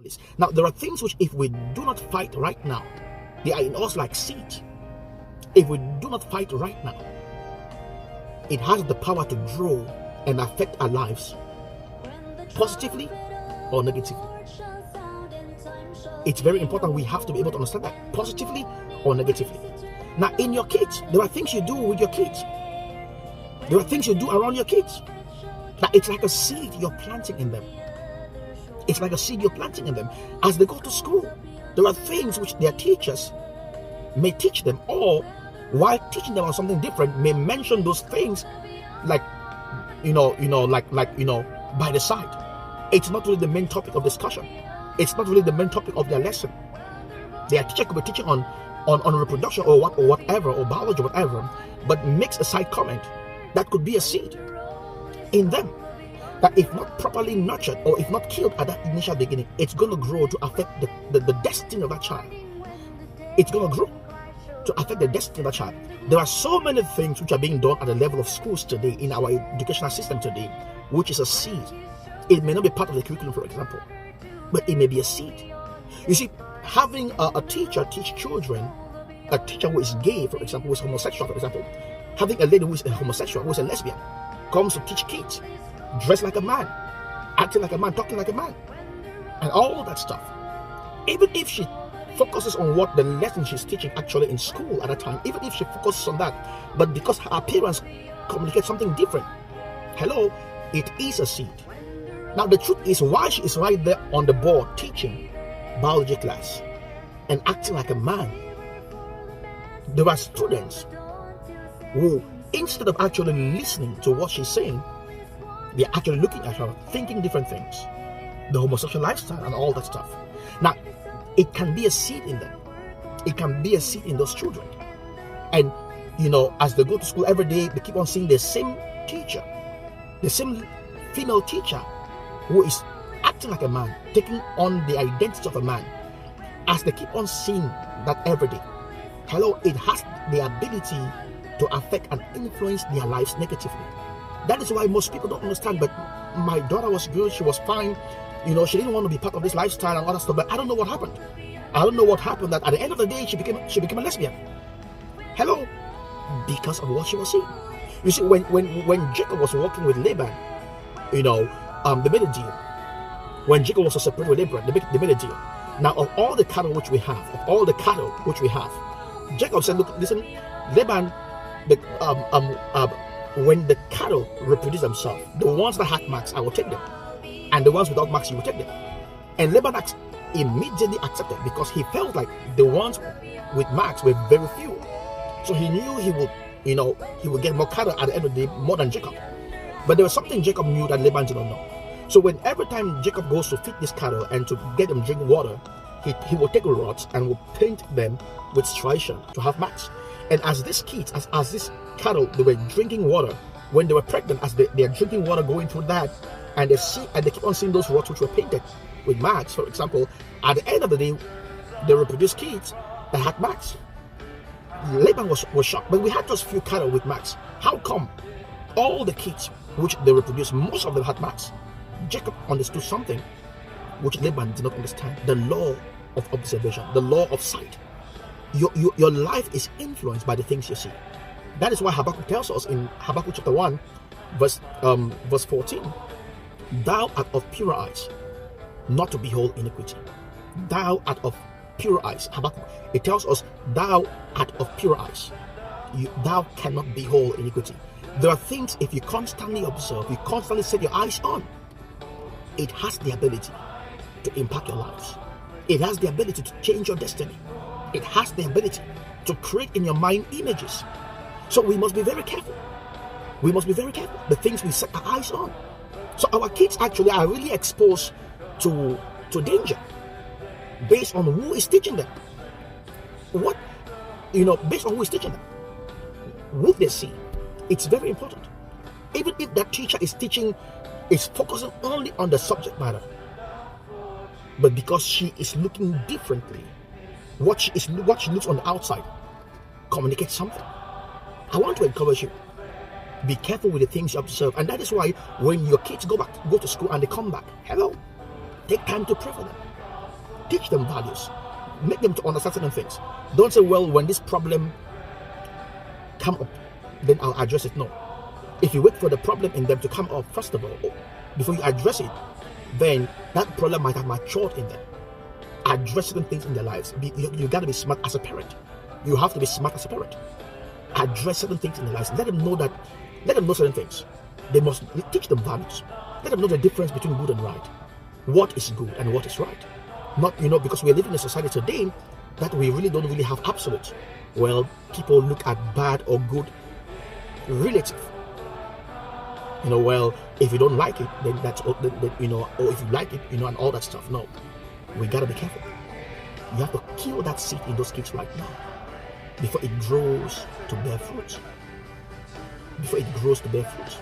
place. Now, there are things which, if we do not fight right now, they are in us like seeds. If we do not fight right now, it has the power to grow and affect our lives positively or negatively. It's very important we have to be able to understand that, positively or negatively. Now, in your kids, there are things you do with your kids. There are things you do around your kids. Now, it's like a seed you're planting in them. It's like a seed you're planting in them. As they go to school, there are things which their teachers may teach them, or while teaching them on something different, may mention those things like, by the side. It's not really the main topic of discussion. It's not really the main topic of their lesson. Their teacher could be teaching on reproduction or whatever, or biology or whatever, but makes a side comment that could be a seed in them that, if not properly nurtured or if not killed at that initial beginning, it's going to grow to affect the destiny of that child. It's going to grow to affect the destiny of that child. There are so many things which are being done at the level of schools today, in our educational system today, which is a seed. It may not be part of the curriculum, for example, but it may be a seed. You see, having a teacher teach children, a teacher who is gay, for example, who is homosexual, for example, having a lady who is a homosexual, who is a lesbian, comes to teach kids, dress like a man, acting like a man, talking like a man, and all that stuff. Even if she focuses on what the lesson she's teaching actually in school at that time, even if she focuses on that, but because her appearance communicates something different, hello, it is a seed. Now, the truth is, why she is right there on the board teaching biology class and acting like a man, there are students who, instead of actually listening to what she's saying, they're actually looking at her, thinking different things, the homosexual lifestyle and all that stuff. Now, it can be a seed in them. It can be a seed in those children. And, as they go to school every day, they keep on seeing the same teacher, the same female teacher who is acting like a man, taking on the identity of a man. As they keep on seeing that every day, hello, it has the ability to affect and influence their lives negatively. That is why most people don't understand. But my daughter was good, she was fine, she didn't want to be part of this lifestyle and all that stuff. But I don't know what happened. I don't know what happened, that at the end of the day she became a lesbian. Hello, because of what she was seeing. You see, when Jacob was working with Laban, they made a deal. When Jacob was separated with Abraham, they made a deal. Now, of all the cattle which we have, Jacob said, look, listen, Laban, when the cattle reproduce themselves, the ones that had marks, I will take them, and the ones without marks, you will take them. And Laban immediately accepted, because he felt like the ones with marks were very few. So he knew he would get more cattle at the end of the day, more than Jacob. But there was something Jacob knew that Laban did not know. So when every time Jacob goes to feed this cattle and to get them drinking water, he will take rods and will paint them with striation to have marks. And as these kids, as these cattle, they were drinking water, when they were pregnant, as they are drinking water, going through that, and they keep on seeing those rods which were painted with marks, for example, at the end of the day, they reproduced kids that had marks. Laban was shocked, but we had just few cattle with marks. How come all the kids which they reproduced, most of them had marks? Jacob understood something which Laban did not understand: the law of observation, the law of sight. Your life is influenced by the things you see. That is why Habakkuk tells us in Habakkuk chapter 1, verse 14, thou art of pure eyes, not to behold iniquity. Thou art of pure eyes. Habakkuk, it tells us, thou art of pure eyes. Thou cannot behold iniquity. There are things, if you constantly observe, you constantly set your eyes on, it has the ability to impact your lives. It has the ability to change your destiny. It has the ability to create in your mind images. So we must be very careful. We must be very careful the things we set our eyes on. So our kids actually are really exposed to danger based on who is teaching them. Based on who is teaching them. What they see, it's very important. Even if that teacher is focusing only on the subject matter, but because she is looking differently, what she looks on the outside communicates something. I want to encourage you, be careful with the things you observe. And that is why when your kids go to school and they come back, hello, take time to pray for them. Teach them values. Make them to understand certain things. Don't say, well, when this problem come up, then I'll address it. No. If you wait for the problem in them to come up, first of all, before you address it, then that problem might have matured in them. Address certain things in their lives. You got to be smart as a parent. You have to be smart as a parent. Address certain things in their lives. Let them know certain things. They must teach them values. Let them know the difference between good and right. What is good and what is right. Not, because we're living in a society today that we really don't have absolutes. Well, people look at bad or good relative. Well, if you don't like it, then that's, or if you like it, and all that stuff. No, we gotta be careful. You have to kill that seed in those kids right now before it grows to bear fruit. Before it grows to bear fruit.